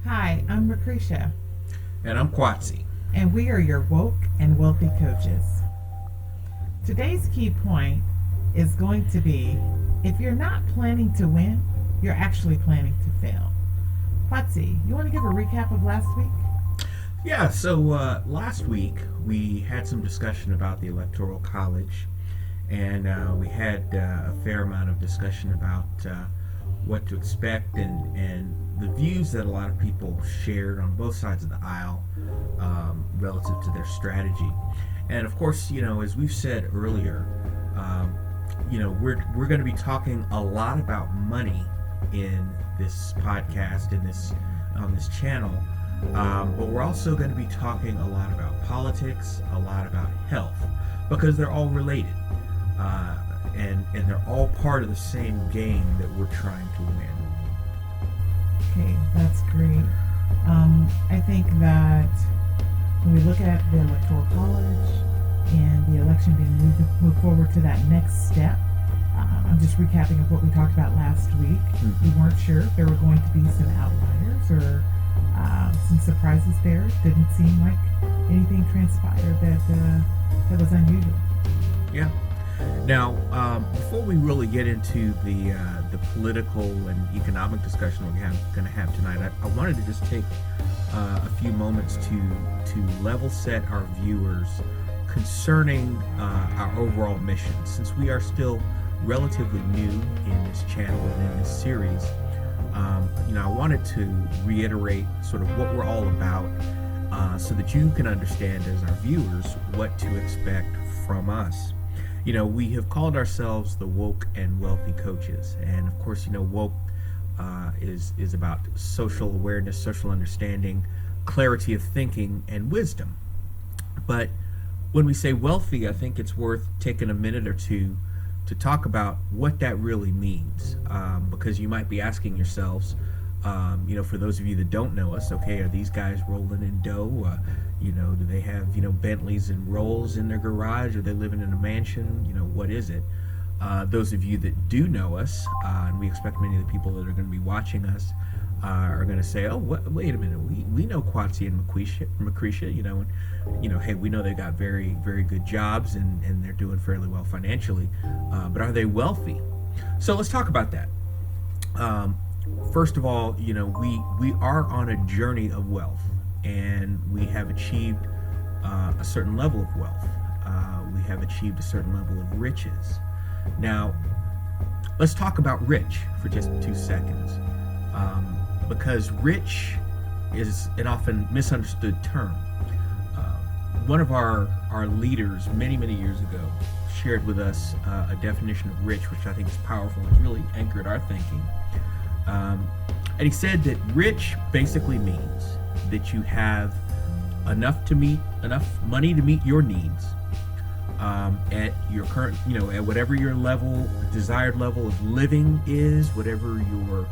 Hi, I'm Lucretia, And I'm Quatsi. and we are your woke and wealthy coaches. Today's key point is going to be if you're not planning to win, you're actually planning to fail. Quatsi, you want to give a recap of last week? Yeah, so last week we had some discussion about the Electoral College, and we had a fair amount of discussion about what to expect and the views that a lot of people shared on both sides of the aisle relative to their strategy. And of course, as we've said earlier, we're going to be talking a lot about money in this podcast, in this on this channel. But we're also going to be talking a lot about politics, a lot about health, because they're all related. And they're all part of the same game that we're trying to win. Okay, that's great. I think that when we look at the Electoral College and the election being moved forward to that next step, I'm just recapping of what we talked about last week. We weren't sure if there were going to be some outliers or some surprises there. Didn't seem like anything transpired that was unusual. Yeah. Now, before we really get into the political and economic discussion we're going to have tonight, I wanted to just take a few moments to level set our viewers concerning our overall mission. Since we are still relatively new in this channel and in this series, I wanted to reiterate sort of what we're all about so that you can understand as our viewers what to expect from us. We have called ourselves the woke and wealthy coaches, and of course, woke is about social awareness, social understanding, clarity of thinking, and wisdom. But when we say wealthy, I think it's worth taking a minute or two to talk about what that really means, because you might be asking yourselves, for those of you that don't know us, okay, are these guys rolling in dough? Do they have, Bentleys and Rolls in their garage? Are they living in a mansion? What is it? Those of you that do know us, and we expect many of the people that are going to be watching us are going to say, oh, wait a minute, we know Quatsi and Lucretia, and, hey, we know they got very, very good jobs and they're doing fairly well financially, but are they wealthy? So let's talk about that. First of all, we are on a journey of wealth, and we have achieved a certain level of wealth. We have achieved a certain level of riches. Now, let's talk about rich for just 2 seconds, because rich is an often misunderstood term. One of our leaders many, many years ago shared with us a definition of rich, which I think is powerful and has really anchored our thinking. And he said that rich basically means that you have enough money to meet your needs at your current, at whatever your desired level of living is, whatever your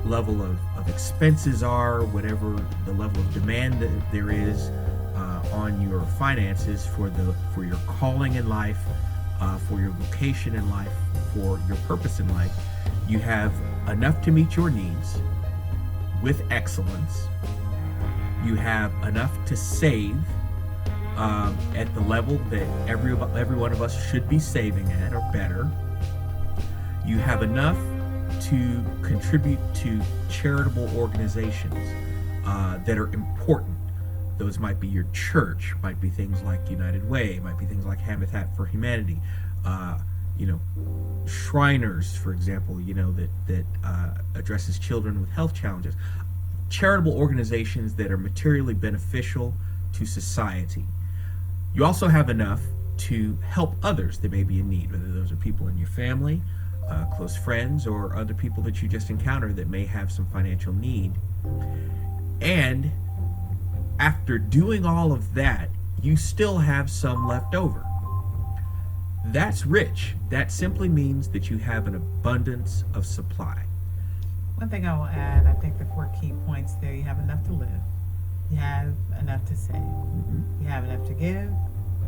level of expenses are, whatever the level of demand that there is on your finances for your calling in life, for your vocation in life, for your purpose in life. You have enough to meet your needs with excellence. You have enough to save at the level that every one of us should be saving at, or better. You have enough to contribute to charitable organizations that are important. Those might be your church, might be things like United Way, might be things like Habitat for Humanity, you know, Shriners, for example, you know, that addresses children with health challenges. Charitable organizations that are materially beneficial to society. You also have enough to help others that may be in need, whether those are people in your family, close friends, or other people that you just encounter that may have some financial need. And after doing all of that, you still have some left over. That's rich. That simply means that you have an abundance of supply. One thing I will add, I think the 4 key points there: you have enough to live, you have enough to save, you have enough to give,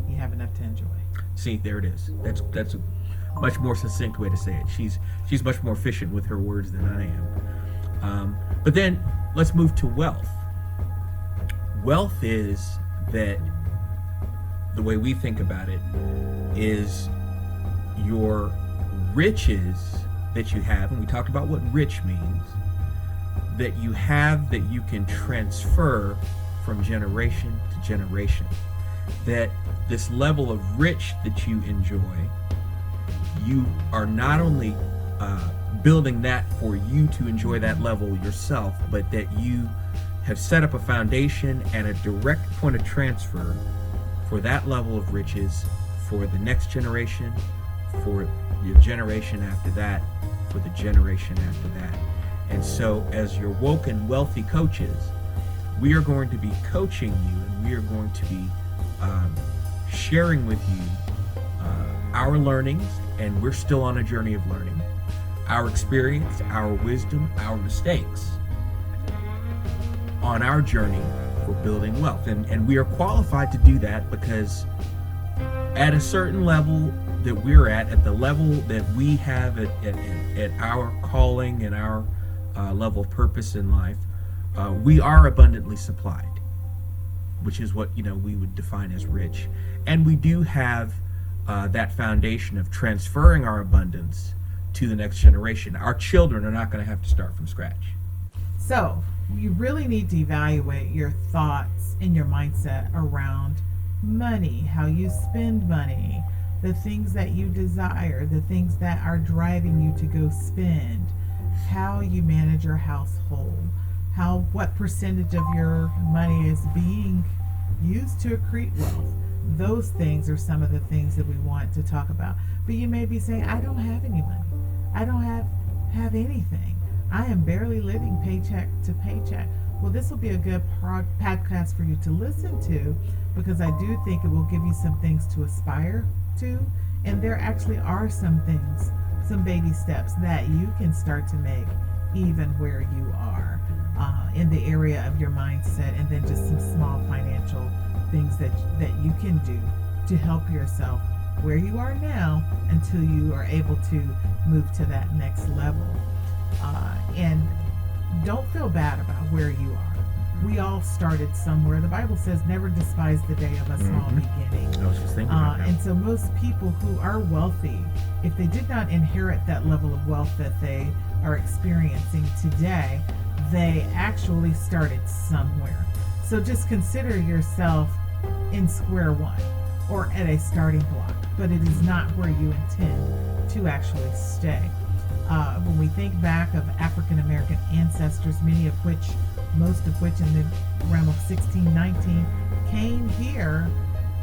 you have enough to enjoy. See, there it is. That's a much more succinct way to say it. She's much more efficient with her words than I am. But then let's move to wealth. Wealth is that, the way we think about it, is your riches that you have, and we talked about what rich means, that you have that you can transfer from generation to generation. That this level of rich that you enjoy, you are not only building that for you to enjoy that level yourself, but that you have set up a foundation and a direct point of transfer for that level of riches for the next generation, for your generation after that, for the generation after that. And so as your woke and wealthy coaches, we are going to be coaching you, and we are going to be sharing with you our learnings, and we're still on a journey of learning, our experience, our wisdom, our mistakes on our journey for building wealth. And we are qualified to do that because at a certain level that we're at the level that we have at our calling and our level of purpose in life, we are abundantly supplied, which is what, you know, we would define as rich. And we do have that foundation of transferring our abundance to the next generation. Our children are not going to have to start from scratch. So you really need to evaluate your thoughts and your mindset around money, how you spend money, the things that you desire, the things that are driving you to go spend, how you manage your household, what percentage of your money is being used to accrete wealth. Those things are some of the things that we want to talk about. But you may be saying, I don't have any money. I don't have anything. I am barely living paycheck to paycheck. Well, this will be a good podcast for you to listen to, because I do think it will give you some things to aspire to. And there actually are some things, some baby steps that you can start to make even where you are in the area of your mindset, and then just some small financial things that you can do to help yourself where you are now until you are able to move to that next level. And don't feel bad about where you are. We all started somewhere. The Bible says never despise the day of a small beginning. I was just thinking about that. And so most people who are wealthy, if they did not inherit that level of wealth that they are experiencing today, they actually started somewhere. So just consider yourself in square one or at a starting block, but it is not where you intend to actually stay. When we think back of African American ancestors, most of which in the realm of 1619 came here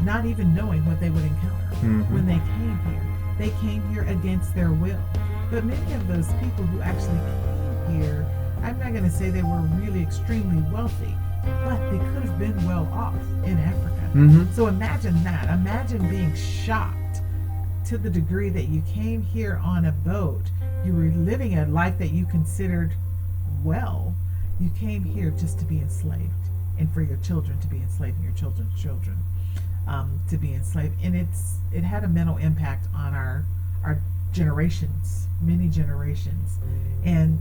not even knowing what they would encounter when they came here. They came here against their will. But many of those people who actually came here, I'm not going to say they were really extremely wealthy, but they could have been well off in Africa. So imagine that. Imagine being shocked to the degree that you came here on a boat. You were living a life that you considered well. You came here just to be enslaved, and for your children to be enslaved, and your children's children to be enslaved. And it had a mental impact on our generations, many generations. And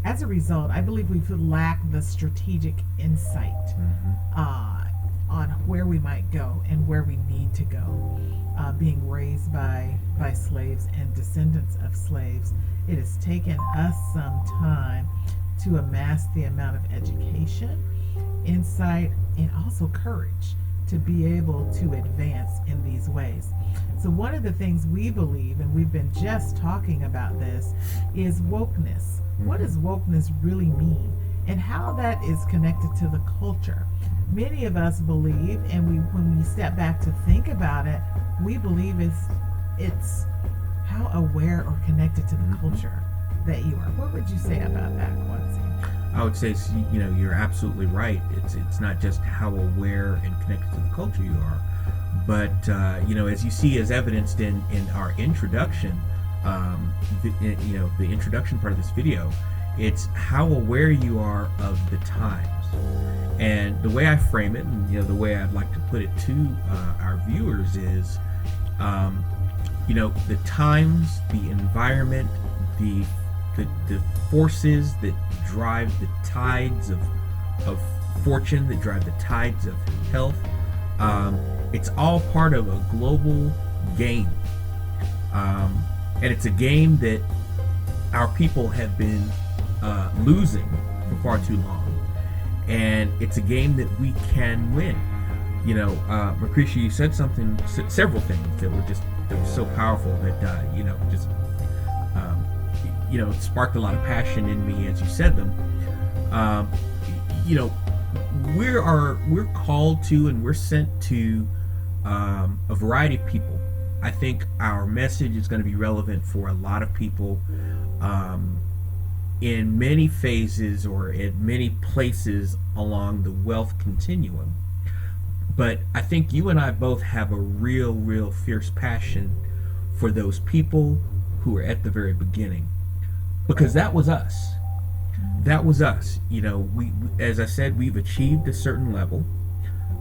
as a result, I believe we've lacked the strategic insight on where we might go and where we need to go. Being raised by slaves and descendants of slaves, it has taken us some time to amass the amount of education, insight, and also courage to be able to advance in these ways. So one of the things we believe, and we've been just talking about this, is wokeness. What does wokeness really mean, and how that is connected to the culture? Many of us believe, and when we step back to think about it, we believe it's how aware or connected to the culture that you are. What would you say about that, Quincy? I would say, you're absolutely right. It's not just how aware and connected to the culture you are, but as you see, as evidenced in our introduction, the introduction part of this video, it's how aware you are of the times. And the way I frame it, and the way I'd like to put it to our viewers is, the times, the environment, the forces that drive the tides of fortune, that drive the tides of health, it's all part of a global game. And it's a game that our people have been losing for far too long. And it's a game that we can win. Lucretia, you said several things that were so powerful that sparked a lot of passion in me as you said them. We're called to, and we're sent to a variety of people. I think our message is going to be relevant for a lot of people in many phases or in many places along the wealth continuum. But I think you and I both have a real fierce passion for those people who are at the very beginning, because that was us. That was us. We, as I said, we've achieved a certain level.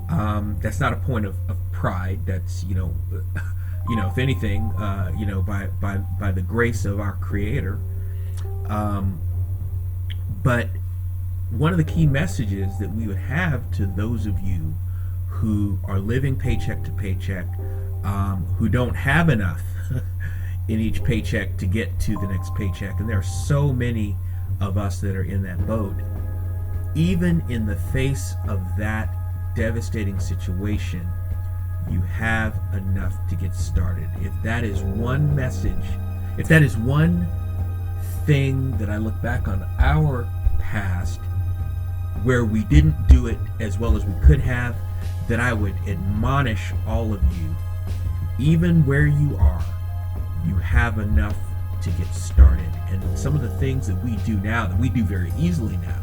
That's not a point of pride. That's if anything, by the grace of our Creator. But one of the key messages that we would have to those of you who are living paycheck to paycheck, who don't have enough in each paycheck to get to the next paycheck, and there are so many of us that are in that boat, even in the face of that devastating situation, you have enough to get started. If that is one message, if that is one thing that I look back on our past where we didn't do it as well as we could have, that I would admonish all of you, even where you are, you have enough to get started. And some of the things that we do now, that we do very easily now,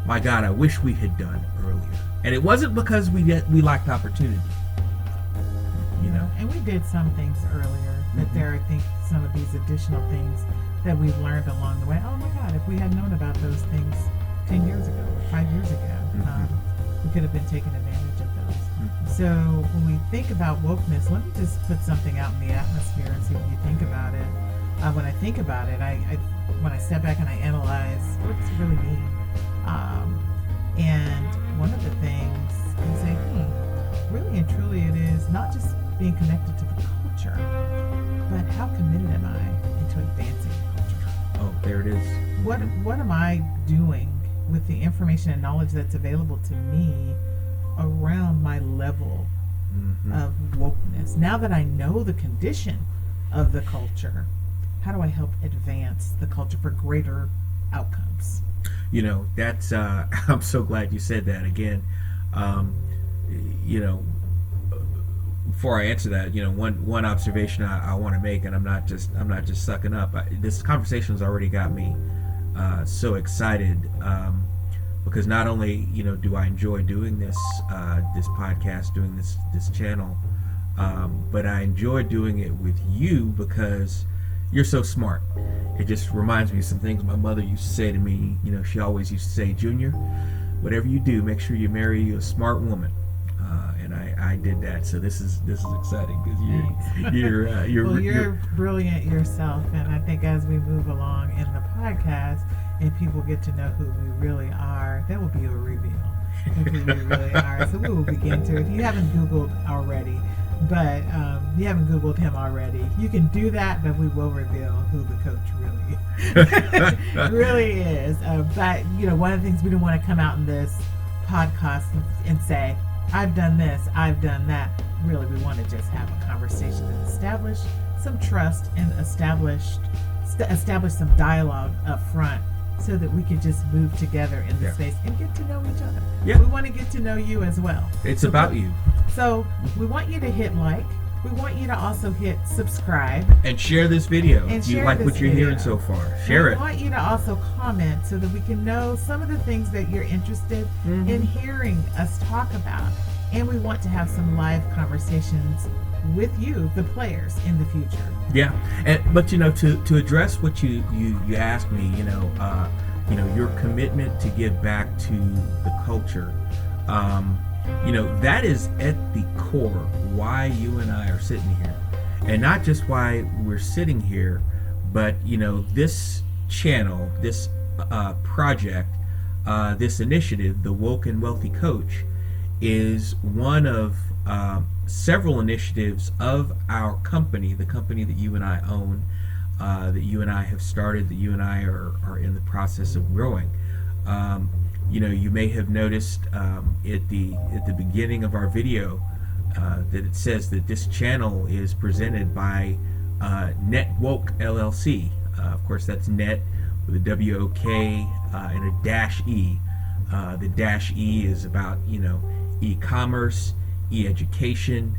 my God, I wish we had done earlier. And it wasn't because we lacked opportunity. And we did some things earlier, but there are, I think, some of these additional things that we've learned along the way. Oh my God, if we had known about those things 10 years ago, 5 years ago, we could have been taking advantage of those. So when we think about wokeness, let me just put something out in the atmosphere and see what you think about it. When I think about it, when I step back and I analyze, what does it really mean? And one of the things I say, really and truly, it is not just being connected to the culture, but how committed am I into advancing the culture? Oh, there it is. What am I doing with the information and knowledge that's available to me around my level of wokeness? Now that I know the condition of the culture, how do I help advance the culture for greater outcomes? That's I'm so glad you said that again. Before I answer that, one observation I want to make, and I'm not just sucking up. This conversation has already got me so excited, because not only do I enjoy doing this podcast, doing this channel, but I enjoy doing it with you because you're so smart. It just reminds me of some things my mother used to say to me. She always used to say, "Junior, whatever you do, make sure you marry a smart woman." And I did that, so this is exciting because you're brilliant yourself, and I think as we move along in the podcast and people get to know who we really are, that will be a reveal. That's who we really are. So we will begin to. If you haven't Googled already, but you haven't Googled him already, you can do that, but we will reveal who the coach really is. But one of the things we don't want to come out in this podcast and say, I've done this, I've done that. Really, we want to just have a conversation and establish some trust and establish some dialogue up front, so that we could just move together in the space and get to know each other. Yeah. We want to get to know you as well. It's about you. So we want you to hit like. We want you to also hit subscribe. And share this video And if you share like this what you're video. hearing so far. Share it. We want you to also comment so that we can know some of the things that you're interested in hearing us talk about. And we want to have some live conversations with you, the players, in the future. Yeah, but to address what you asked me, your commitment to give back to the culture, that is at the core why you and I are sitting here, and not just why we're sitting here, but this channel, this project, this initiative, the Woke and Wealthy Coach, is one of several initiatives of our company, the company that you and I own, that you and I have started, that you and I are in the process of growing. You may have noticed at the beginning of our video that it says that this channel is presented by Net Woke LLC. Of course, that's Net with a W-O-K and a dash E. The dash E is about e-commerce, e-education,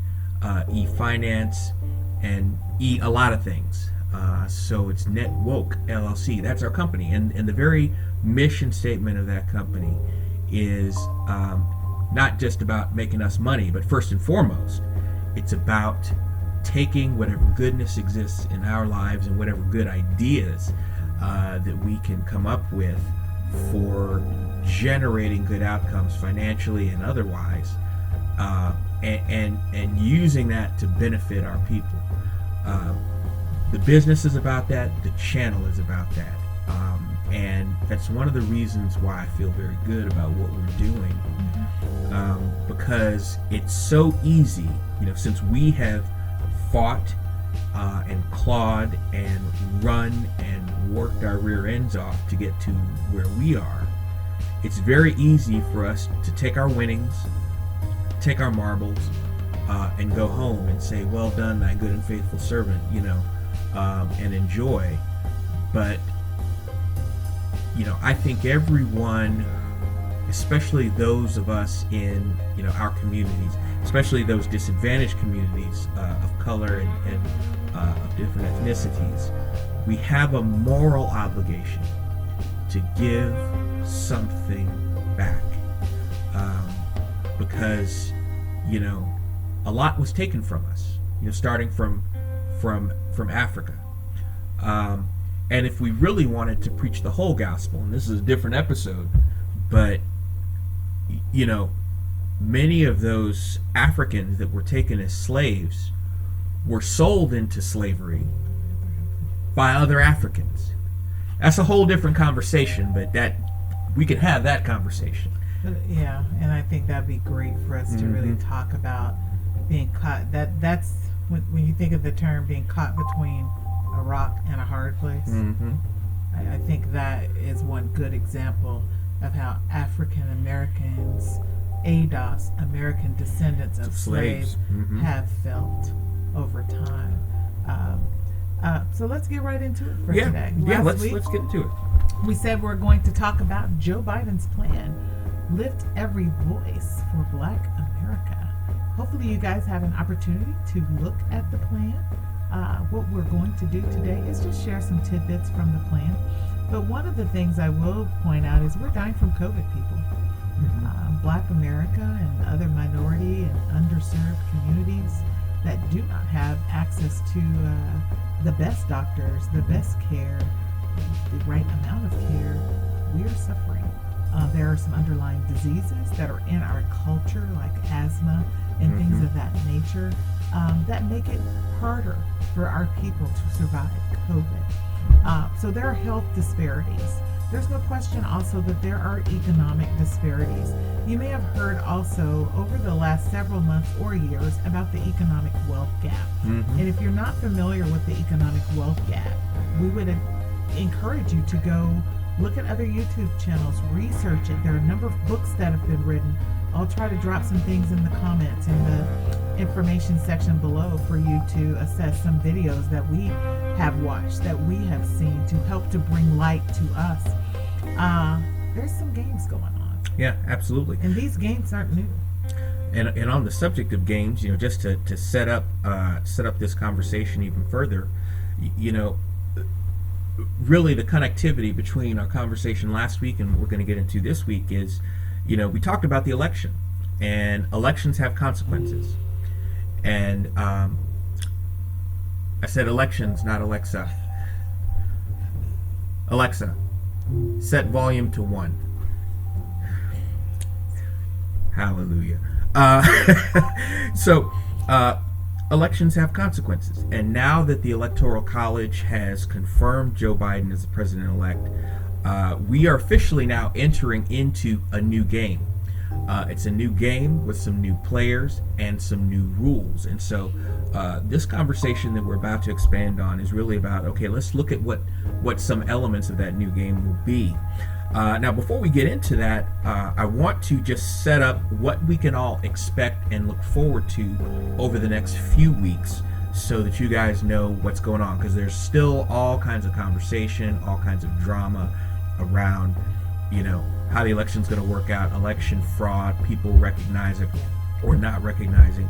e-finance, and a lot of things. So it's Net Woke LLC. That's our company, and the very mission statement of that company is not just about making us money, but first and foremost, it's about taking whatever goodness exists in our lives and whatever good ideas that we can come up with for generating good outcomes financially and otherwise, and using that to benefit our people. The business is about that, the channel is about that, and that's one of the reasons why I feel very good about what we're doing, because it's so easy, since we have fought and clawed and run and worked our rear ends off to get to where we are. It's very easy for us to take our winnings, take our marbles, and go home and say, well done, thy good and faithful servant, and enjoy. But, I think everyone, especially those of us in, our communities, especially those disadvantaged communities of color and of different ethnicities, we have a moral obligation to give something back, because a lot was taken from us, starting from Africa, and if we really wanted to preach the whole gospel, and this is a different episode, but many of those Africans that were taken as slaves were sold into slavery by other Africans. That's a whole different conversation, but that we could have that conversation. Yeah, and I think that'd be great for us to really talk about being caught. That's when you think of the term being caught between a rock and a hard place. I think that is one good example of how African Americans, ADOS, American descendants of slaves, have felt over time. So let's get right into it for today. Let's get into it. We said we're going to talk about Joe Biden's plan, Lift Every Voice for Black America. Hopefully you guys have an opportunity to look at the plan. What we're going to do today is just share some tidbits from the plan. But one of the things I will point out is we're dying from COVID, people. Black America and other minority and underserved communities that do not have access to the best doctors, the best care, the right amount of care, we are suffering. There are some underlying diseases that are in our culture, like asthma and things of that nature, that make it harder for our people to survive COVID. So there are health disparities there's no question also that there are economic disparities. You may have heard also over the last several months or years about the economic wealth gap. Mm-hmm. And if you're not familiar with the economic wealth gap, we would encourage you to go look at other YouTube channels, research it. There are a number of books that have been written. I'll try to drop some things in the comments in the information section below for you to assess some videos that we have watched, that we have seen to help to bring light to us. There's some games going on. Yeah, absolutely. And these games aren't new. And on the subject of games, just to set up this conversation even further, really the connectivity between our conversation last week and what we're going to get into this week is, we talked about the election, and elections have consequences. And I said elections, not Alexa. Alexa, set volume to 1. Hallelujah. So, elections have consequences. And now that the Electoral College has confirmed Joe Biden as the president-elect, we are officially now entering into a new game. It's a new game with some new players and some new rules. And so this conversation that we're about to expand on is really about, okay, let's look at what some elements of that new game will be. Now, before we get into that, I want to just set up what we can all expect and look forward to over the next few weeks so that you guys know what's going on, because there's still all kinds of conversation, all kinds of drama around, how the election's going to work out, election fraud, people recognizing or not recognizing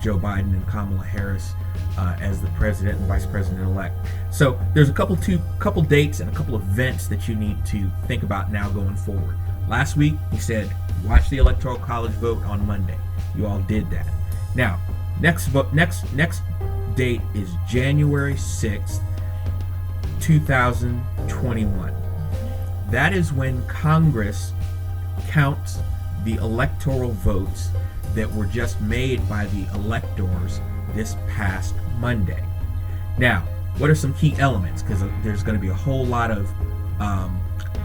Joe Biden and Kamala Harris as the president and vice president-elect. So there's a couple dates and a couple of events that you need to think about now going forward. Last week, we said, watch the Electoral College vote on Monday. You all did that. Now, next date is January 6th, 2021. That is when Congress counts the electoral votes that were just made by the electors this past Monday. Now, what are some key elements? Because there's going to be a whole lot of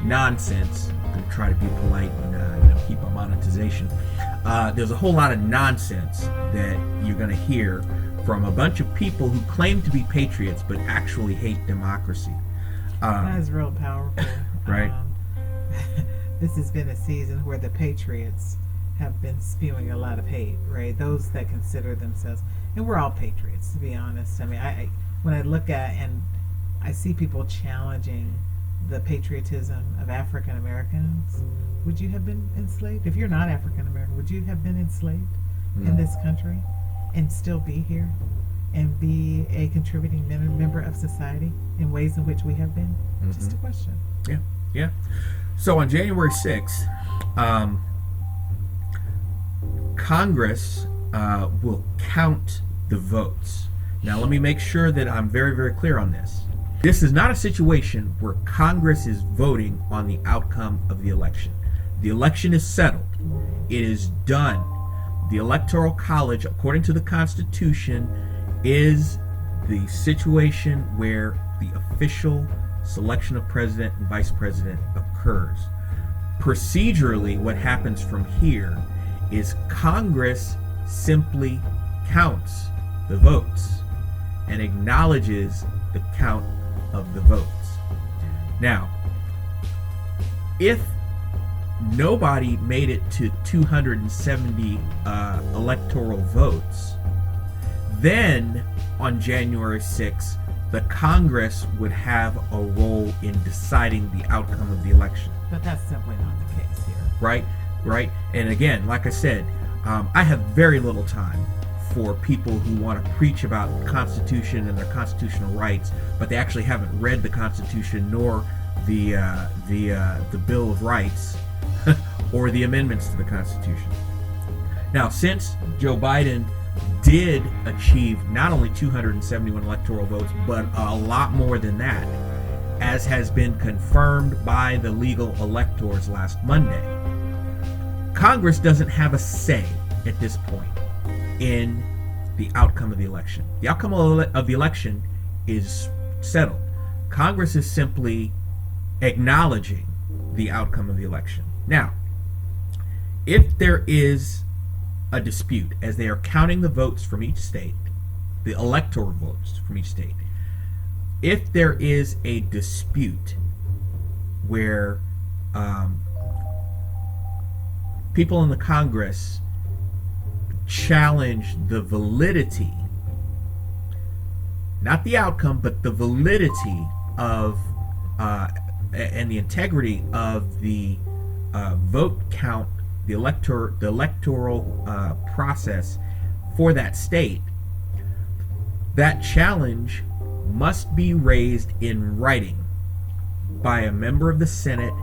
nonsense. I'm going to try to be polite and keep my monetization. There's a whole lot of nonsense that you're going to hear from a bunch of people who claim to be patriots but actually hate democracy. That is real powerful. Right. This has been a season where the patriots have been spewing a lot of hate, right? Those that consider themselves, and we're all patriots, to be honest. I mean, when I look at and I see people challenging the patriotism of African Americans, would you have been enslaved? If you're not African American, would you have been enslaved in this country and still be here and be a contributing member of society in ways in which we have been? Mm-hmm. Just a question. Yeah. So on January 6th, Congress will count the votes. Now, let me make sure that I'm very, very clear on this. This is not a situation where Congress is voting on the outcome of the election. The election is settled. It is done. The Electoral College, according to the Constitution, is the situation where the official selection of president and vice president occurs. Procedurally, what happens from here is Congress simply counts the votes and acknowledges the count of the votes. Now, if nobody made it to 270 electoral votes, then on January 6th, the Congress would have a role in deciding the outcome of the election. But that's simply not the case here. Right? And again, like I said, I have very little time for people who want to preach about the Constitution and their constitutional rights, but they actually haven't read the Constitution nor the Bill of Rights or the amendments to the Constitution. Now, since Joe Biden did achieve not only 271 electoral votes, but a lot more than that, as has been confirmed by the legal electors last Monday, Congress doesn't have a say at this point in the outcome of the election. The outcome of the election is settled. Congress is simply acknowledging the outcome of the election. Now, if there is a dispute as they are counting the votes from each state, the electoral votes from each state, if there is a dispute where people in the Congress challenge the validity, not the outcome, but the validity of and the integrity of the vote count, the electoral process for that state, that challenge must be raised in writing by a member of the Senate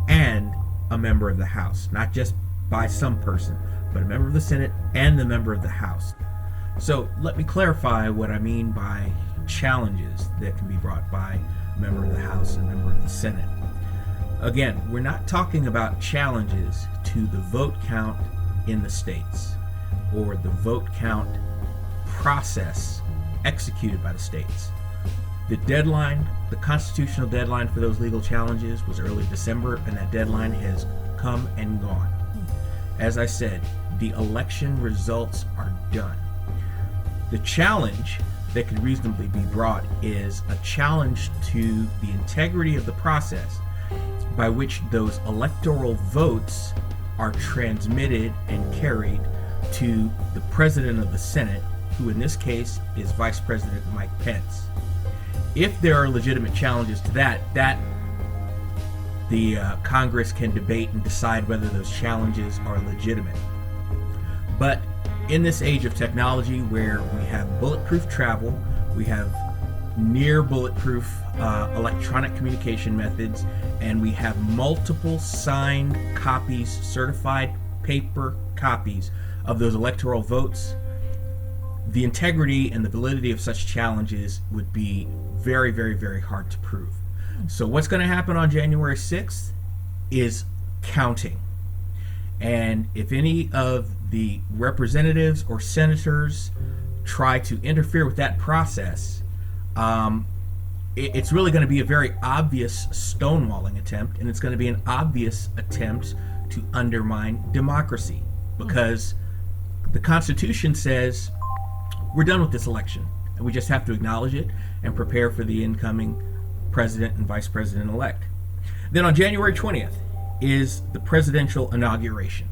and a member of the House, not just by some person, but a member of the Senate and the member of the House. So let me clarify what I mean by challenges that can be brought by a member of the House and a member of the Senate. Again, we're not talking about challenges to the vote count in the states or the vote count process executed by the states. The deadline, the constitutional deadline for those legal challenges was early December, and that deadline has come and gone. As I said, the election results are done. The challenge that could reasonably be brought is a challenge to the integrity of the process by which those electoral votes are transmitted and carried to the President of the Senate, who in this case is Vice President Mike Pence. If there are legitimate challenges to that the Congress can debate and decide whether those challenges are legitimate. But in this age of technology where we have bulletproof travel, we have near bulletproof electronic communication methods, and we have multiple signed copies, certified paper copies of those electoral votes, the integrity and the validity of such challenges would be very, very, very hard to prove. So what's going to happen on January 6th is counting. And if any of the representatives or senators try to interfere with that process, it's really going to be a very obvious stonewalling attempt, and it's going to be an obvious attempt to undermine democracy, because the Constitution says we're done with this election, and we just have to acknowledge it and prepare for the incoming president and vice president-elect. Then on January 20th is the presidential inauguration.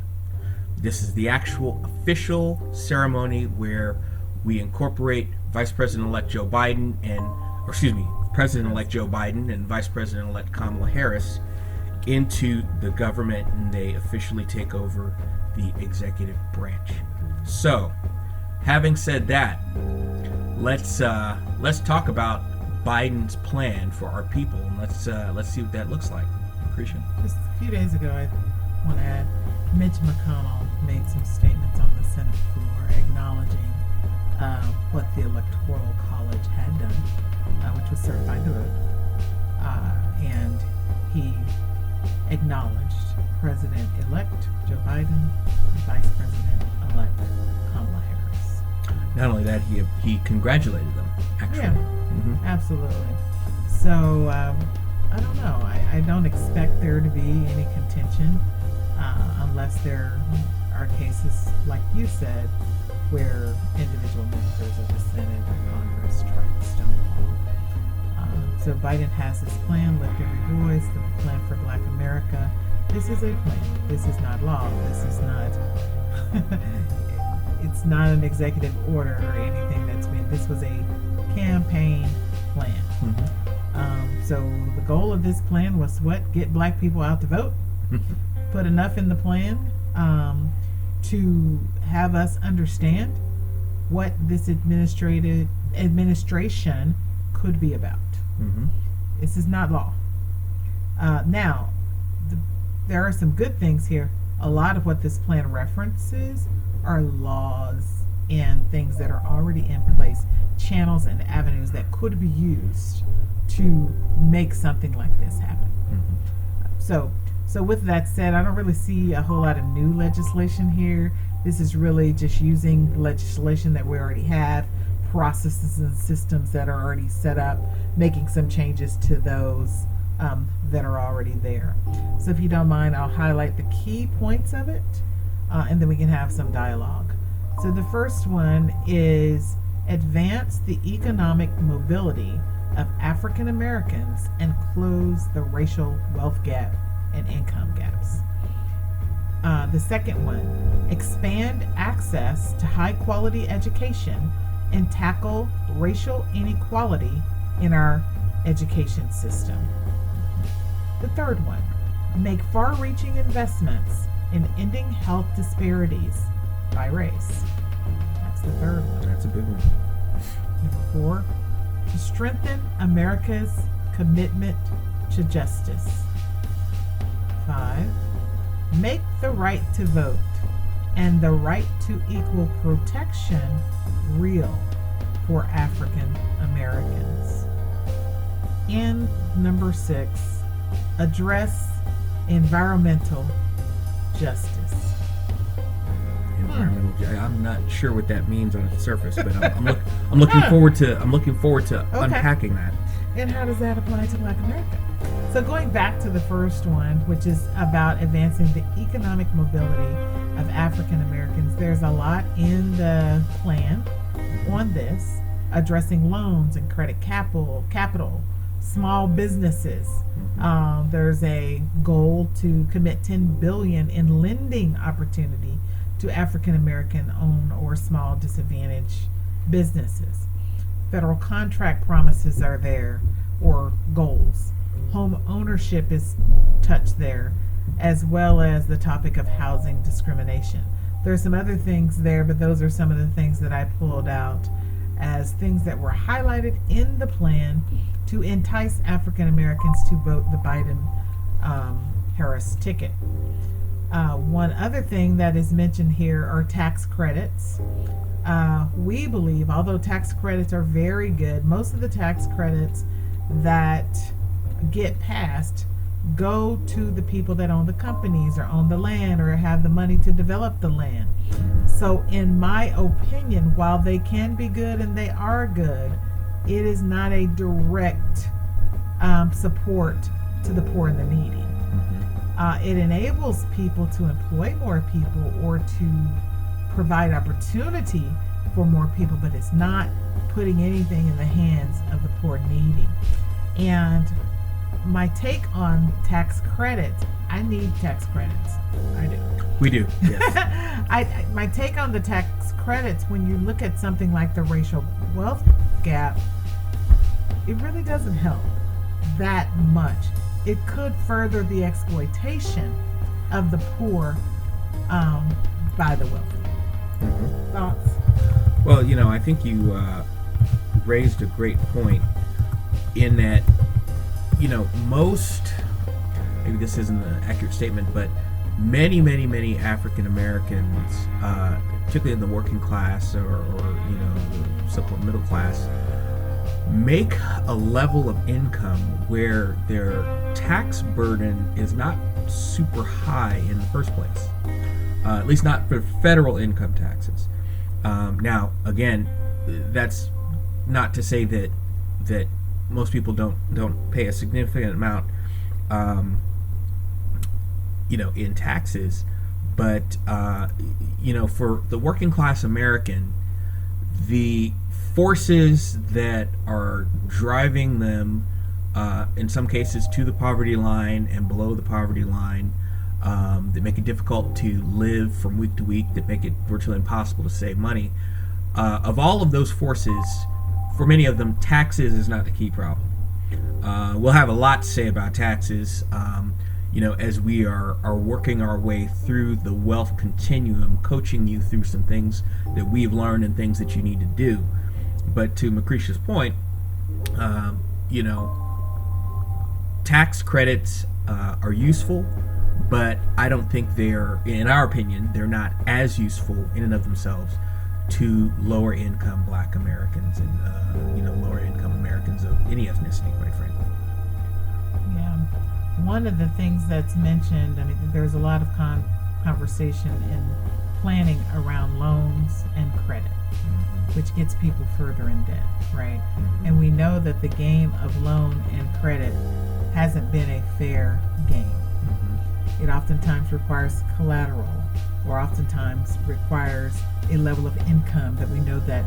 This is the actual official ceremony where we incorporate Vice President-elect Joe Biden President-elect Joe Biden and Vice President-elect Kamala Harris into the government, and they officially take over the executive branch. So, having said that, let's talk about Biden's plan for our people, and let's see what that looks like. Christian? Just a few days ago, I want to add, Mitch McConnell made some statements on the Senate floor acknowledging what the Electoral College had done, which was certified the vote, and he acknowledged President-elect Joe Biden and Vice President-elect Kamala Harris. Not only that, he congratulated them, actually. Yeah, absolutely. So, I don't know. I don't expect there to be any contention unless there are cases, like you said, where individual members of the Senate or Congress try to stonewall. So Biden has his plan, Lift Every Voice, the plan for Black America. This is a plan. This is not law. This is not it's not an executive order or anything that's been, this was a campaign plan. So the goal of this plan was what? Get black people out to vote. Put enough in the plan to have us understand what this administration could be about. This is not law. Now, there are some good things here. A lot of what this plan references are laws and things that are already in place, channels and avenues that could be used to make something like this happen. So with that said, I don't really see a whole lot of new legislation here. This is really just using legislation that we already have, processes and systems that are already set up, making some changes to those that are already there. So if you don't mind, I'll highlight the key points of it, and then we can have some dialogue. So the first one is advance the economic mobility of African Americans and close the racial wealth gap and income gaps. The second one, expand access to high quality education and tackle racial inequality in our education system. The third one, make far reaching investments in ending health disparities by race. That's the third one. That's a big one. Number 4, to strengthen America's commitment to justice. 5, make the right to vote and the right to equal protection real for African Americans. And number 6, address environmental justice. I'm not sure what that means on the surface, but I'm looking forward to unpacking that. And how does that apply to Black America? So going back to the first one, which is about advancing the economic mobility of African Americans, there's a lot in the plan on this, addressing loans and credit capital, small businesses. There's a goal to commit $10 billion in lending opportunity to African American owned or small disadvantaged businesses. Federal contract promises are there, or goals. Home ownership is touched there, as well as the topic of housing discrimination. There are some other things there, but those are some of the things that I pulled out as things that were highlighted in the plan to entice African Americans to vote the Biden-Harris ticket. One other thing that is mentioned here are tax credits. We believe, although tax credits are very good, most of the tax credits that get passed go to the people that own the companies or own the land or have the money to develop the land. So in my opinion, while they can be good and they are good, it is not a direct support to the poor and the needy. It enables people to employ more people or to provide opportunity for more people, but it's not putting anything in the hands of the poor and needy. And my take on tax credits, I need tax credits. I do. We do, yes. My take on the tax credits, when you look at something like the racial wealth gap, it really doesn't help that much. It could further the exploitation of the poor by the wealthy. Thoughts? Well, I think you raised a great point in that, most, maybe this isn't an accurate statement, but many African Americans, particularly in the working class or the so-called middle class, make a level of income where their tax burden is not super high in the first place, at least not for federal income taxes. Now, again, that's not to say that most people don't pay a significant amount, in taxes, but for the working class American, the forces that are driving them, in some cases, to the poverty line and below the poverty line, that make it difficult to live from week to week, that make it virtually impossible to save money. Of all of those forces, for many of them, taxes is not the key problem. We'll have a lot to say about taxes, as we are working our way through the wealth continuum, coaching you through some things that we've learned and things that you need to do. But to Macretia's point, tax credits are useful, but I don't think in our opinion, they're not as useful in and of themselves to lower income Black Americans and lower income Americans of any ethnicity, quite frankly. Yeah. One of the things that's mentioned, there's a lot of conversation in planning around loans and credit, which gets people further in debt, right? And we know that the game of loan and credit hasn't been a fair game. It oftentimes requires collateral, or oftentimes requires a level of income that we know that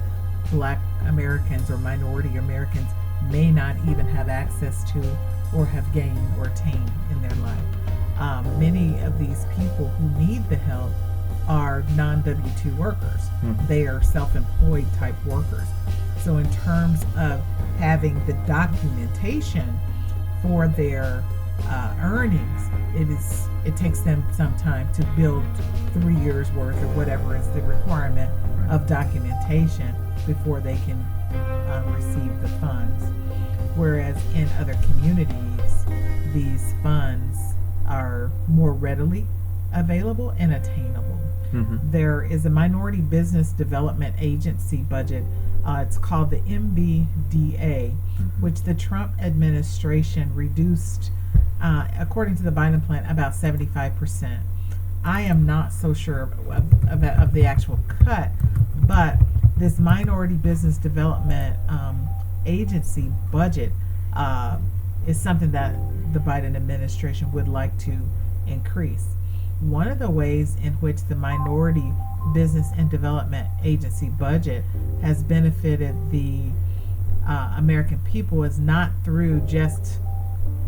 Black Americans or minority Americans may not even have access to, or have gained or attained in their life. Many of these people who need the help are non-W-2 workers. They are self-employed type workers. So in terms of having the documentation for their earnings, it takes them some time to build 3 years worth or whatever is the requirement of documentation before they can receive the funds. Whereas in other communities, these funds are more readily available and attainable. There is a Minority Business Development Agency budget. It's called the MBDA, which the Trump administration reduced, according to the Biden plan, about 75%. I am not so sure of the actual cut, but this Minority Business Development Agency budget is something that the Biden administration would like to increase. One of the ways in which the Minority Business and Development Agency budget has benefited the American people is not through just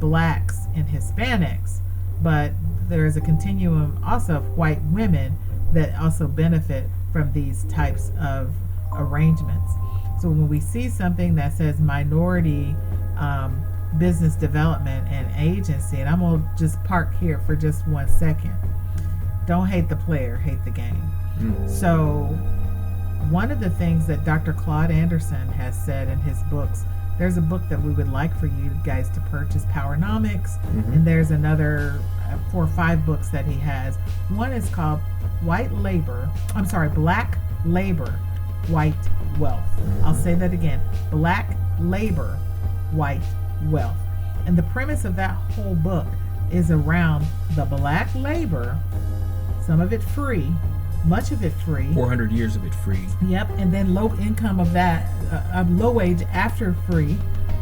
blacks and Hispanics, but there is a continuum also of white women that also benefit from these types of arrangements. So when we see something that says Minority Business Development and Agency, and I'm going to just park here for just 1 second. Don't hate the player, hate the game. So one of the things that Dr. Claude Anderson has said in his books, there's a book that we would like for you guys to purchase, Powernomics, and there's another 4 or 5 books that he has. One is called Black Labor, White Wealth. I'll say that again. Black Labor, White Wealth. And the premise of that whole book is around the black labor, some of it free, much of it free. 400 years of it free. Yep, and then low income of that, low wage after free,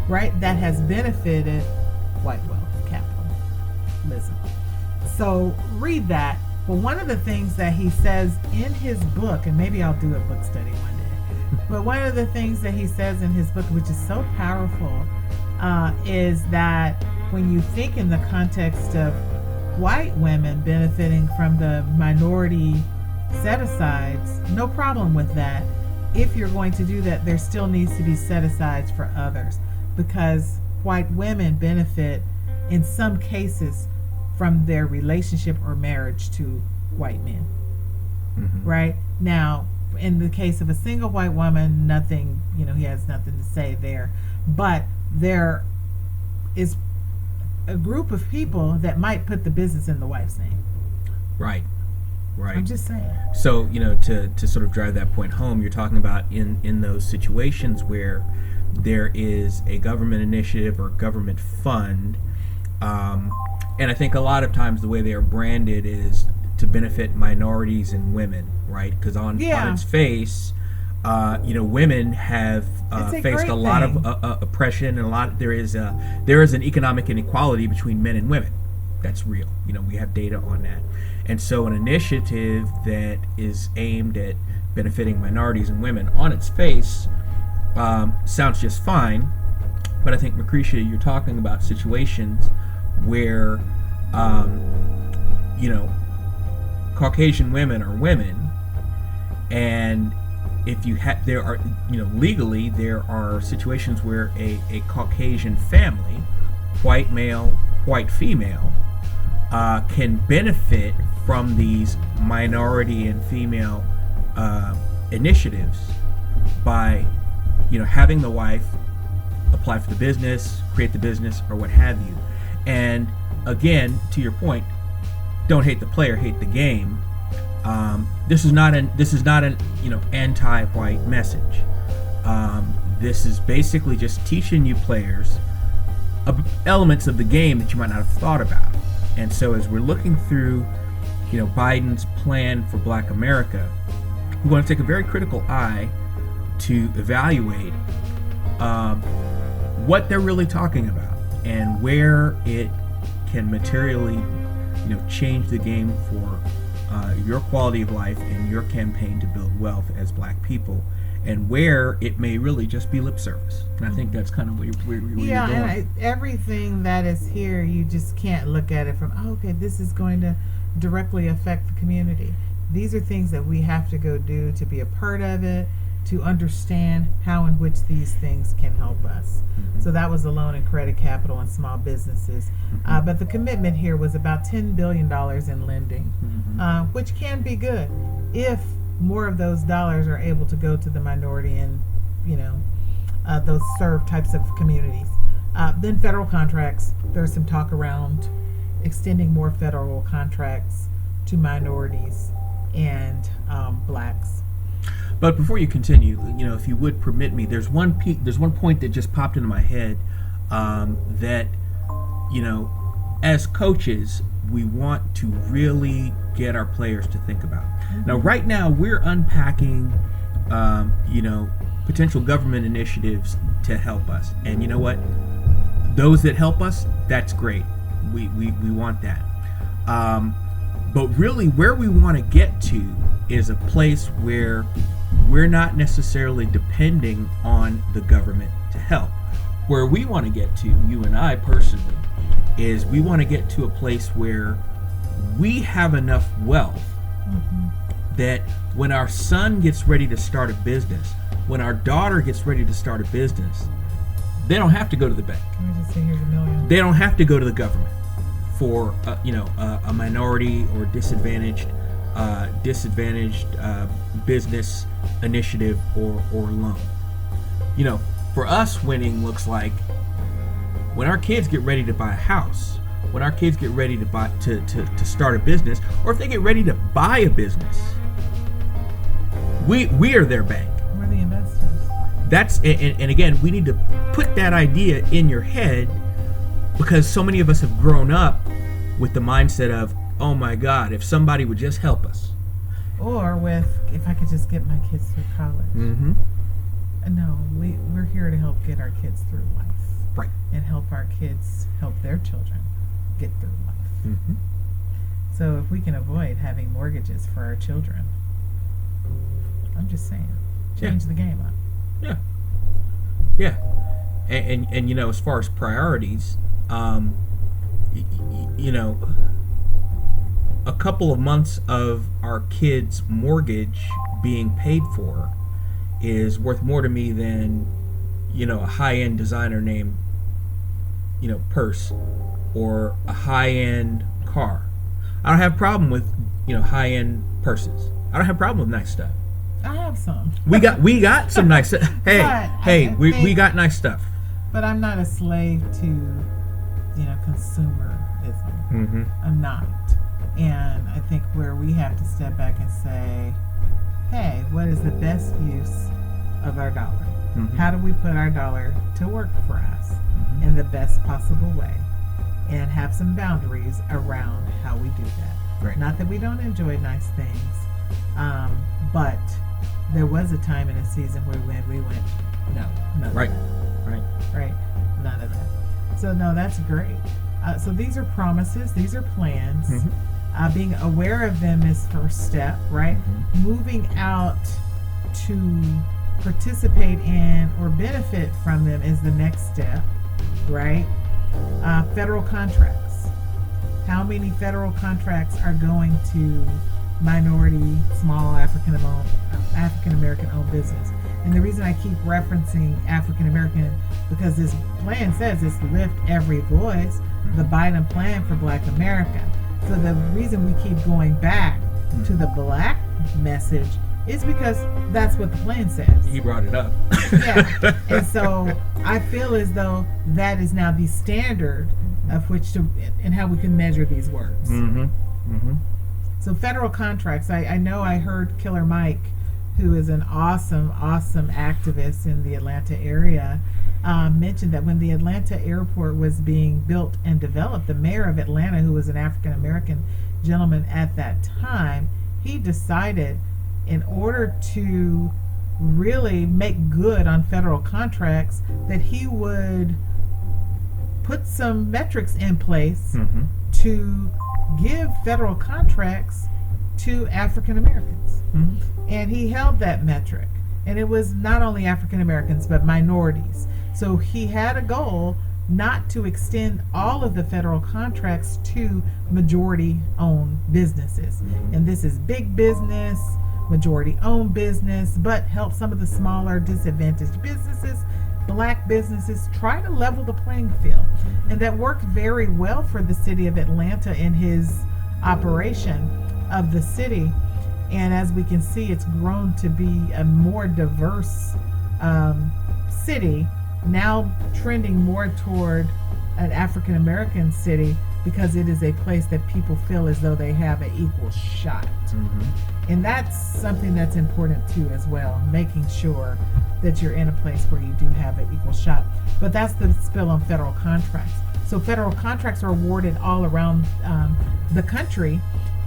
right? That has benefited white wealth, capitalism. So read that. But one of the things that he says in his book, and maybe I'll do a book study one day, but one of the things that he says in his book, which is so powerful, is that when you think in the context of white women benefiting from the minority set-asides, no problem with that. If you're going to do that, there still needs to be set-asides for others, because white women benefit in some cases from their relationship or marriage to white men. Right? Now, in the case of a single white woman, nothing, he has nothing to say there. But there is a group of people that might put the business in the wife's name. Right. I'm just saying. So, to sort of drive that point home, you're talking about in those situations where there is a government initiative or government fund, and I think a lot of times the way they are branded is to benefit minorities and women, right? Because on its face, women have faced a lot of oppression, and there is an economic inequality between men and women. That's real. We have data on that. And so an initiative that is aimed at benefiting minorities and women on its face sounds just fine. But I think, Lucretia, you're talking about situations where, Caucasian women are women, and if you have, there are, legally there are situations where a Caucasian family, white male, white female, can benefit from these minority and female initiatives by, having the wife apply for the business, create the business, or what have you. And again, to your point, don't hate the player, hate the game. This is not an anti-white message. This is basically just teaching you players elements of the game that you might not have thought about. And so as we're looking through, Biden's plan for Black America, we want to take a very critical eye to evaluate what they're really talking about. and where it can materially, change the game for your quality of life and your campaign to build wealth as Black people, and where it may really just be lip service. And I think that's kind of where you're going. And everything that is here, you just can't look at it from, okay, this is going to directly affect the community. These are things that we have to go do to be a part of it, to understand how in which these things can help us. Mm-hmm. So that was the loan and credit capital and small businesses. Mm-hmm. But the commitment here was about $10 billion in lending, mm-hmm. Which can be good if more of those dollars are able to go to the minority and, those served types of communities. Then federal contracts, there's some talk around extending more federal contracts to minorities and Blacks. But before you continue, if you would permit me, there's one point that just popped into my head that, as coaches, we want to really get our players to think about. Mm-hmm. Now, right now, we're unpacking, potential government initiatives to help us. And you know what? Those that help us, that's great. We want that. But really, where we want to get to is a place where we're not necessarily depending on the government to help. Where we want to get to, you and I personally, is we want to get to a place where we have enough wealth, mm-hmm. that when our son gets ready to start a business, when our daughter gets ready to start a business, they don't have to go to the bank. Let me just say, here's $1 million. They don't have to go to the government for a minority or disadvantaged business initiative or loan. For us, winning looks like when our kids get ready to buy a house, when our kids get ready to start a business, or if they get ready to buy a business, we are their bank. We're the investors. That's and again, we need to put that idea in your head, because so many of us have grown up with the mindset of, oh my God, if somebody would just help us. Or with, if I could just get my kids through college. Mm-hmm. No, we're here to help get our kids through life. Right. And help our kids help their children get through life. Mm-hmm. So if we can avoid having mortgages for our children, I'm just saying, change the game up. Yeah. Yeah. And as far as priorities, a couple of months of our kids' mortgage being paid for is worth more to me than, a high-end designer name, purse or a high-end car. I don't have a problem with, high-end purses. I don't have a problem with nice stuff. I have some. We got some nice stuff. We got nice stuff. But I'm not a slave to, consumerism. Mm-hmm. I'm not. And I think where we have to step back and say, hey, what is the best use of our dollar? Mm-hmm. How do we put our dollar to work for us, mm-hmm. in the best possible way? And have some boundaries around how we do that. Right. Not that we don't enjoy nice things, but there was a time in a season where we went, no, none right. of that. Right. None of that. So no, that's great. So these are promises, these are plans. Mm-hmm. Being aware of them is first step, right? Mm-hmm. Moving out to participate in or benefit from them is the next step, right? Federal contracts. How many federal contracts are going to minority, small African American owned business? And the reason I keep referencing African American, because this plan says it's lift every voice, the Biden plan for Black America. So the reason we keep going back to the Black message is because that's what the plan says. He brought it up. Yeah. And so I feel as though that is now the standard of which to, and how we can measure these words. Mm-hmm. Mm-hmm. So federal contracts, I know I heard Killer Mike, who is an awesome activist in the Atlanta area, mentioned that when the Atlanta airport was being built and developed, the mayor of Atlanta, who was an African American gentleman at that time, he decided in order to really make good on federal contracts that he would put some metrics in place Mm-hmm. to give federal contracts to African Americans. Mm-hmm. And he held that metric. And it was not only African Americans, but minorities. So he had a goal not to extend all of the federal contracts to majority owned businesses. And this is big business, majority owned business, but help some of the smaller disadvantaged businesses, black businesses, try to level the playing field. And that worked very well for the city of Atlanta in his operation of the city. And as we can see, it's grown to be a more diverse city, now trending more toward an African American city, because it is a place that people feel as though they have an equal shot. Mm-hmm. And that's something that's important too as well, making sure that you're in a place where you do have an equal shot. But that's the spill on federal contracts. So federal contracts are awarded all around the country.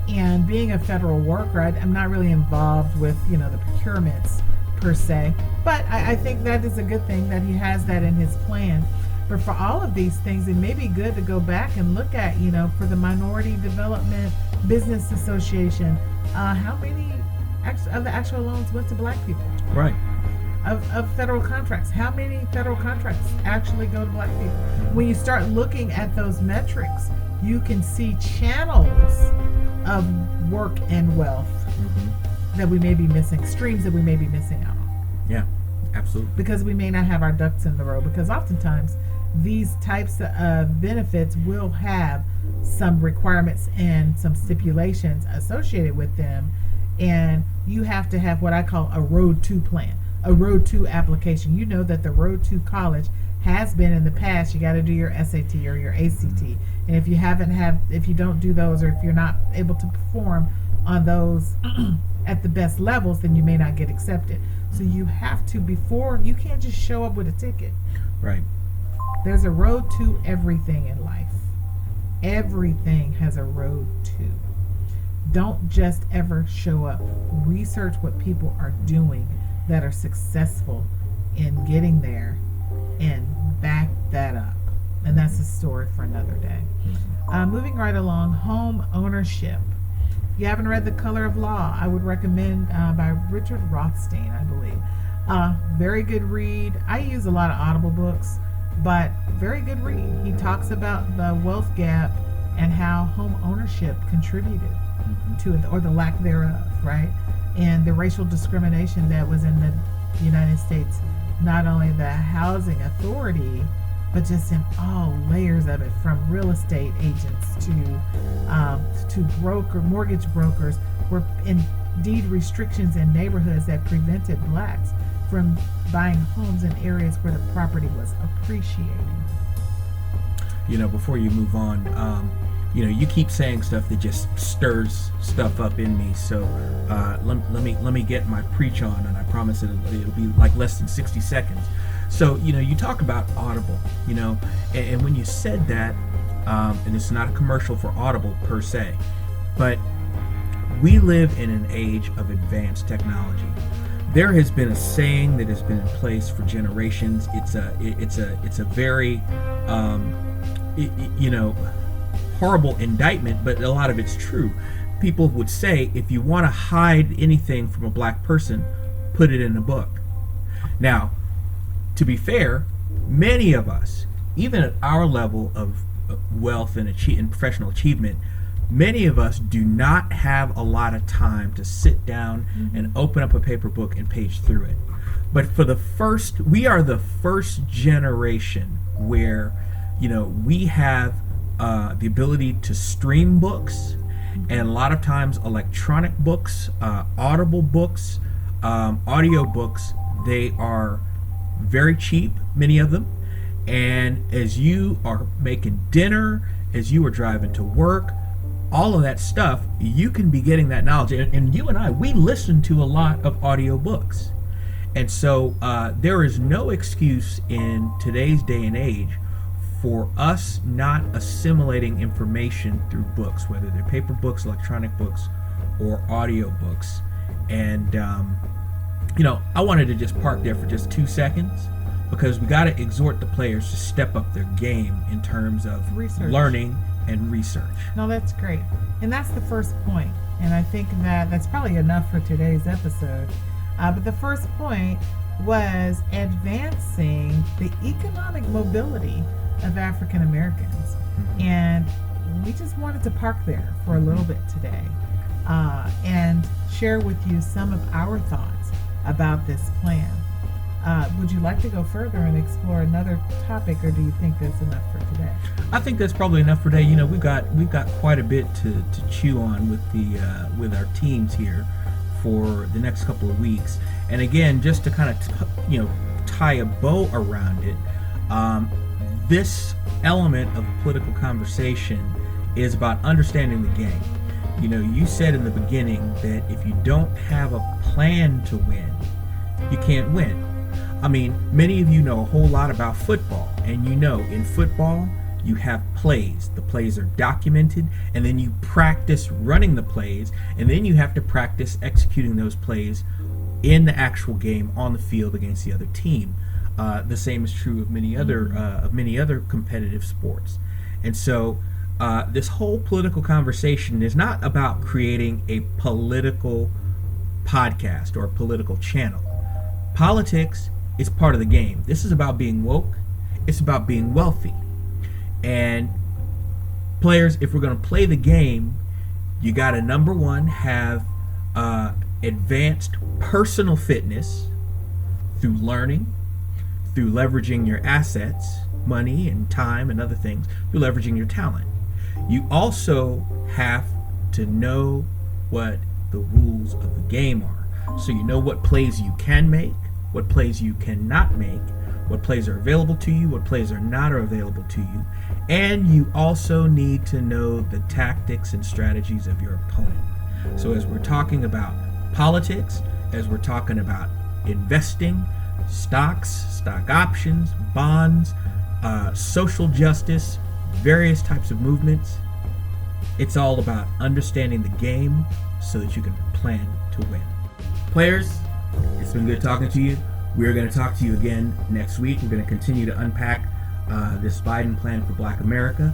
And being a federal worker, I'm not really involved with, the procurements per se. But I think that is a good thing that he has that in his plan. But for all of these things, it may be good to go back and look at, for the Minority Development Business Association, how many of the actual loans went to black people? Right. Of federal contracts, how many federal contracts actually go to black people? When you start looking at those metrics, you can see channels of work and wealth that we may be missing, streams that we may be missing out on. Yeah, absolutely. Because we may not have our ducks in the row, because oftentimes these types of benefits will have some requirements and some stipulations associated with them, and you have to have what I call a road to plan, a road to application. You know that the road to college has been in the past, you got to do your SAT or your ACT, and if you don't do those, or if you're not able to perform on those at the best levels, then you may not get accepted. So you have to, you can't just show up with a ticket. Right. There's a road to everything in life. Everything has a road to. Don't just ever show up. Research what people are doing that are successful in getting there and back that up. And that's a story for another day. Moving right along, home ownership. If you haven't read The Color of Law, I would recommend by Richard Rothstein, I believe. Very good read. I use a lot of Audible books, but very good read. He talks about the wealth gap and how home ownership contributed to it, or the lack thereof, right? And the racial discrimination that was in the United States, not only the housing authority, but just in all layers of it, from real estate agents to mortgage brokers, were indeed restrictions in neighborhoods that prevented blacks from buying homes in areas where the property was appreciating. Before you move on, you keep saying stuff that just stirs stuff up in me. So let me get my preach on, and I promise it'll be like less than 60 seconds. So you talk about Audible, and when you said that, and it's not a commercial for Audible per se, but we live in an age of advanced technology. There has been a saying that has been in place for generations. It's a very horrible indictment, but a lot of it's true. People would say, if you want to hide anything from a black person, put it in a book. Now, to be fair, many of us, even at our level of wealth and professional achievement, many of us do not have a lot of time to sit down and open up a paper book and page through it. But we are the first generation where, we have the ability to stream books, and a lot of times electronic books, Audible books, audio books. They are very cheap, many of them. And as you are making dinner, as you are driving to work, all of that stuff, you can be getting that knowledge. And you and I, we listen to a lot of audio books. And so there is no excuse in today's day and age for us not assimilating information through books, whether they're paper books, electronic books, or audio books. And I wanted to just park there for just 2 seconds because we got to exhort the players to step up their game in terms of Research. learning and research. No, that's great. And that's the first point. And I think that that's probably enough for today's episode. But the first point was advancing the economic mobility of African Americans. And we just wanted to park there for a little bit today and share with you some of our thoughts about this plan. Would you like to go further and explore another topic, or do you think that's enough for today? I think that's probably enough for today. You know, we've got quite a bit to chew on with our teams here for the next couple of weeks. And again, just to kind of tie a bow around it, this element of political conversation is about understanding the game. You know, you said in the beginning that if you don't have a plan to win, you can't win. I mean, many of you know a whole lot about football, and you know in football you have plays. The plays are documented, and then you practice running the plays, and then you have to practice executing those plays in the actual game on the field against the other team. The same is true of many other competitive sports. And so this whole political conversation is not about creating a political podcast or a political channel. Politics is part of the game. This is about being woke. It's about being wealthy. And players, if we're going to play the game, you got to, number one, have advanced personal fitness through learning, through leveraging your assets, money and time and other things, through leveraging your talent. You also have to know what the rules of the game are. So you know what plays you can make, what plays you cannot make, what plays are available to you, what plays are not available to you. And you also need to know the tactics and strategies of your opponent. So as we're talking about politics, as we're talking about investing, stocks, stock options, bonds, social justice, various types of movements, it's all about understanding the game so that you can plan to win. Players, it's been good talking to you. We're going to talk to you again next week. We're going to continue to unpack this Biden plan for Black America.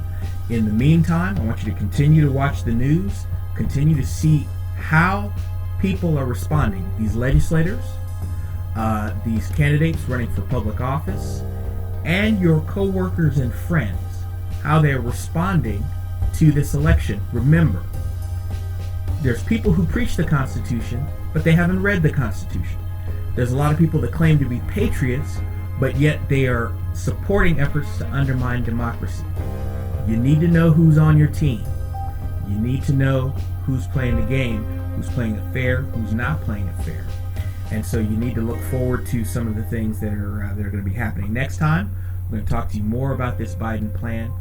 In the meantime, I want you to continue to watch the news, continue to see how people are responding. These legislators, these candidates running for public office, and your co-workers and friends, how they're responding to this election. Remember, there's people who preach the Constitution, but they haven't read the Constitution. There's a lot of people that claim to be patriots, but yet they are supporting efforts to undermine democracy. You need to know who's on your team. You need to know who's playing the game, who's playing it fair, who's not playing it fair. And so you need to look forward to some of the things that are going to be happening. Next time, we're going to talk to you more about this Biden plan.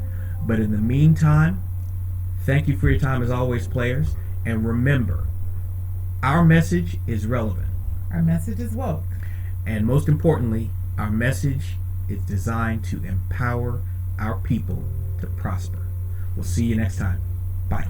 But in the meantime, thank you for your time as always, players. And remember, our message is relevant. Our message is woke. And most importantly, our message is designed to empower our people to prosper. We'll see you next time. Bye.